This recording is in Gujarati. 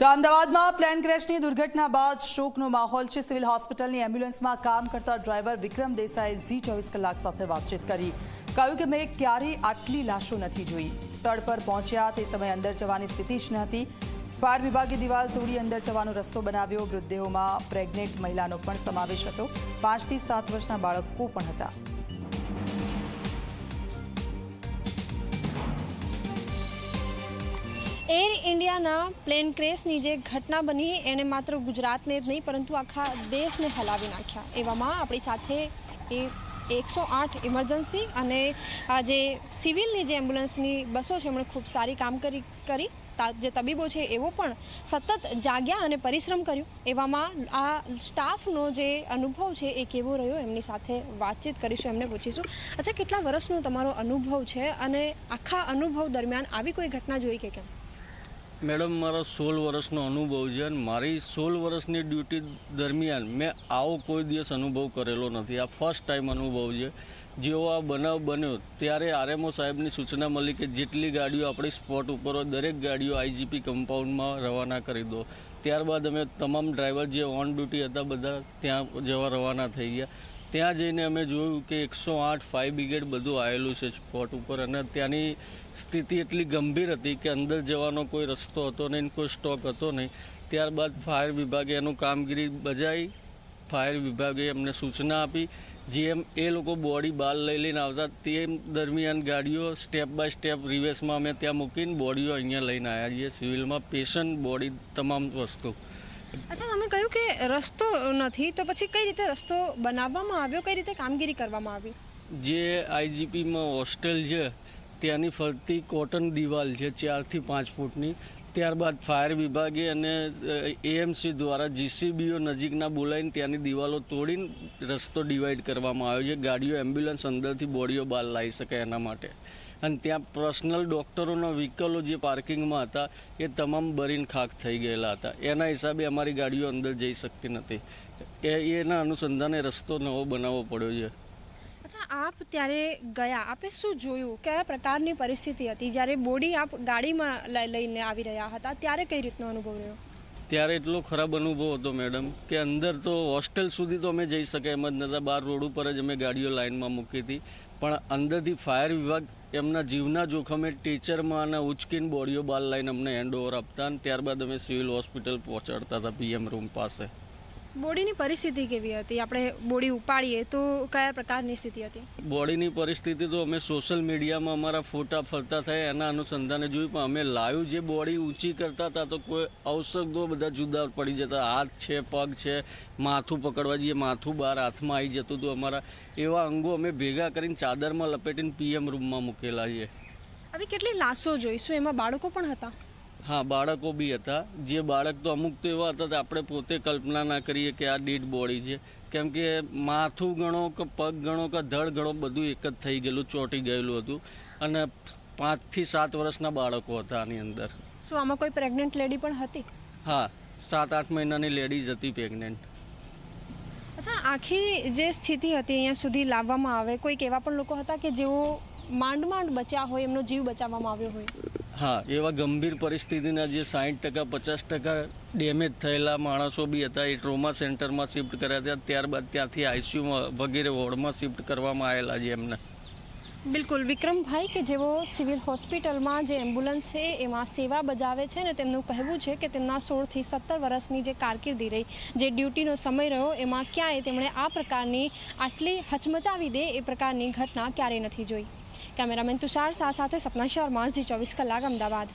તો અમદાવાદમાં પ્લેન ક્રેશની દુર્ઘટના બાદ શોકનો માહોલ છે। સિવિલ હોસ્પિટલની એમ્બ્યુલન્સમાં કામ કરતા ડ્રાઈવર વિક્રમ દેસાઈએ ઝી 24 કલાક સાથે વાતચીત કરી। કહ્યું કે મેં ક્યારેય આટલી લાશો નથી જોઈ। સ્થળ પર પહોંચ્યા તે સમયે અંદર જવાની સ્થિતિ જ નહોતી। ફાયર વિભાગે દિવાલ તોડી અંદર જવાનો રસ્તો બનાવ્યો। મૃતદેહોમાં પ્રેગ્નેન્ટ મહિલાનો પણ સમાવેશ હતો। 5 થી 7 વર્ષના બાળકો પણ હતા। એર ઇન્ડિયાના પ્લેન ક્રેશની જે ઘટના બની એને માત્ર ગુજરાતને જ નહીં પરંતુ આખા દેશને હલાવી નાખ્યા। એવામાં આપણી સાથે એ 108 ઇમરજન્સી અને આ જે સિવિલની જે એમ્બ્યુલન્સની બસો છે એમણે ખૂબ સારી કામગીરી કરી। જે તબીબો છે એવો પણ સતત જાગ્યા અને પરિશ્રમ કર્યું। એવામાં આ સ્ટાફનો જે અનુભવ છે એ કેવો રહ્યો એમની સાથે વાતચીત કરીશું, એમને પૂછીશું। અચ્છા, કેટલા વર્ષનો તમારો અનુભવ છે અને આખા અનુભવ દરમિયાન આવી કોઈ ઘટના જોઈ કે કેમ? મેડમ, મારો 16 વર્ષનો અનુભવ છે અને મારી 16 વર્ષની ડ્યુટી દરમિયાન મેં આવો કોઈ દિવસ અનુભવ કરેલો નથી। આ ફર્સ્ટ ટાઈમ અનુભવ છે। જેવો આ બનાવ બન્યો ત્યારે આરએમઓ સાહેબની સૂચના મળી કે જેટલી ગાડીઓ આપણી સ્પોટ ઉપર હોય દરેક ગાડીઓ આઈજીપી કમ્પાઉન્ડમાં રવાના કરી દો। ત્યારબાદ અમે તમામ ડ્રાઈવર જે ઓન ડ્યુટી હતા બધા ત્યાં જવા રવાના થઈ ગયા। ત્યાં જઈને અમે જોયું કે 108 ફાયર બ્રિગેડ બધું આવેલું છે સ્પોટ ઉપર અને ત્યાંની સ્થિતિ એટલી ગંભીર હતી કે અંદર જવાનો કોઈ રસ્તો હતો નહીં, કોઈ સ્ટોક હતો નહીં। ત્યારબાદ ફાયર વિભાગે એનું કામગીરી બજાવી। ફાયર વિભાગે એમને સૂચના આપી। જેમ એ લોકો બોડી બહાર લઈને આવતા તે દરમિયાન ગાડીઓ સ્ટેપ બાય સ્ટેપ રિવેસમાં અમે ત્યાં મૂકીને બોડીઓ અહીંયા લઈને આવ્યા છીએ સિવિલમાં। પેશન્ટ બોડી તમામ વસ્તુ। અચ્છા, તમે કહ્યું કે રસ્તો નથી, તો પછી કઈ રીતે રસ્તો બનાવવામાં આવ્યો, કઈ રીતે કામગીરી કરવામાં આવી? જે આઈજીપીમાં હોસ્ટેલ છે ત્યાંની ફરતી કોટન દિવાલ છે 4 થી 5 ફૂટની। ત્યારબાદ ફાયર વિભાગે અને એએમસી દ્વારા જીસીબીઓ નજીકના બોલાવીને ત્યાંની દિવાલો તોડીને રસ્તો ડિવાઈડ કરવામાં આવ્યો છે। ગાડીઓ એમ્બ્યુલન્સ અંદરથી બોડીઓ બહાર લાવી શકે એના માટે। અને ત્યાં પર્સનલ ડૉક્ટરોના વ્હીકલો જે પાર્કિંગમાં હતા એ તમામ બરીને ખાખ થઈ ગયેલા હતા। એના હિસાબે અમારી ગાડીઓ અંદર જઈ શકતી નથી। એના અનુસંધાને રસ્તો નવો બનાવવો પડ્યો છે। અચ્છા, આપ ત્યારે ગયા, આપે શું જોયું? કયા પ્રકારની પરિસ્થિતિ હતી જ્યારે બોડી આપ ગાડીમાં લઈને આવી રહ્યા હતા? ત્યારે કઈ રીતનો અનુભવ રહ્યો? ત્યારે એટલો ખરાબ અનુભવ હતો મેડમ કે અંદર તો હોસ્ટેલ સુધી તો અમે જઈ શક્યા એમ જ નહોતા। બહાર રોડ ઉપર જ અમે ગાડીઓ લાઇનમાં મૂકી હતી, પણ અંદરથી ફાયર વિભાગ એમના જીવના જોખમે ટીચરમાં અને ઉચકીને બોડીઓ બહાર લાઈને અમને હેન્ડઓવર આપતા અને ત્યારબાદ અમે સિવિલ હોસ્પિટલ પહોંચાડતા હતા પીએમ રૂમ પાસે। બોડીની પરિસ્થિતિ કેવી હતી? આપણે બોડી ઉપાડીએ તો કયા પ્રકારની સ્થિતિ હતી? બોડીની પરિસ્થિતિ તો અમે સોશિયલ મીડિયામાં અમારા ફોટા ફરતા થયા એના અનુસંધાને જોયું, પણ અમે લાઈવ જે બોડી ઊંચી કરતા હતા તો કોઈ ઔષધો બધા જુદા પડી જતા। હાથ છે, પગ છે, માથું પકડવા જઈએ માથું બહાર હાથમાં આવી જતું હતું અમારા। એવા અંગો અમે ભેગા કરીને ચાદરમાં લપેટીને પીએમ રૂમમાં મૂકેલા છે। આવી કેટલી લાશો જોઈશું? એમાં બાળકો પણ હતા? હા, બાળકો બી હતા। જે બાળક તો અમુક તો એવા હતા કે આપણે પોતે કલ્પના ના કરીએ કે આ ડેડ બોડી છે, કેમ કે માથું ગણો કે પગ ગણો કે ધડ ગણો બધું એક જ થઈ ગયેલું, ચોંટી ગયેલું હતું અને 5 થી 7 વર્ષના બાળકો હતા આની અંદર। શું આમાં કોઈ પ્રેગ્નન્ટ લેડી પણ હતી? હા, 7-8 મહિનાની લેડીઝ હતી પ્રેગ્નન્ટ। અચ્છા, આખી જે સ્થિતિ હતી અહીંયા સુધી લાવવામાં આવે, કોઈક એવા પણ લોકો હતા કે જેઓ માંડ બચ્યા હોય, એમનો જીવ બચાવવામાં આવ્યો હોય? હા, એવા ગંભીર પરિસ્થિતિના જે 60% 50% ડેમેજ થયેલા માણસો બી હતા। એ ટ્રોમા સેન્ટરમાં શિફ્ટ કર્યા હતા, ત્યારબાદ ત્યાંથી આઈસીયુમાં વગેરે વોર્ડમાં શિફ્ટ કરવામાં આવેલા છે એમને। બિલકુલ, વિક્રમભાઈ કે જેઓ સિવિલ હોસ્પિટલમાં જે એમ્બ્યુલન્સ છે એમાં સેવા બજાવે છે ને તેમનું કહેવું છે કે તેમના 16 થી 17 વર્ષની જે કારકિર્દી રહી, જે ડ્યુટીનો સમય રહ્યો, એમાં ક્યાંય તેમણે આ પ્રકારની આટલી હચમચાવી દે એ પ્રકારની ઘટના ક્યારેય નથી જોઈ। કેમેરામેન તુષાર શાહ સાથે સપના શર્મા, ઝી 24 કલાક, અમદાવાદ।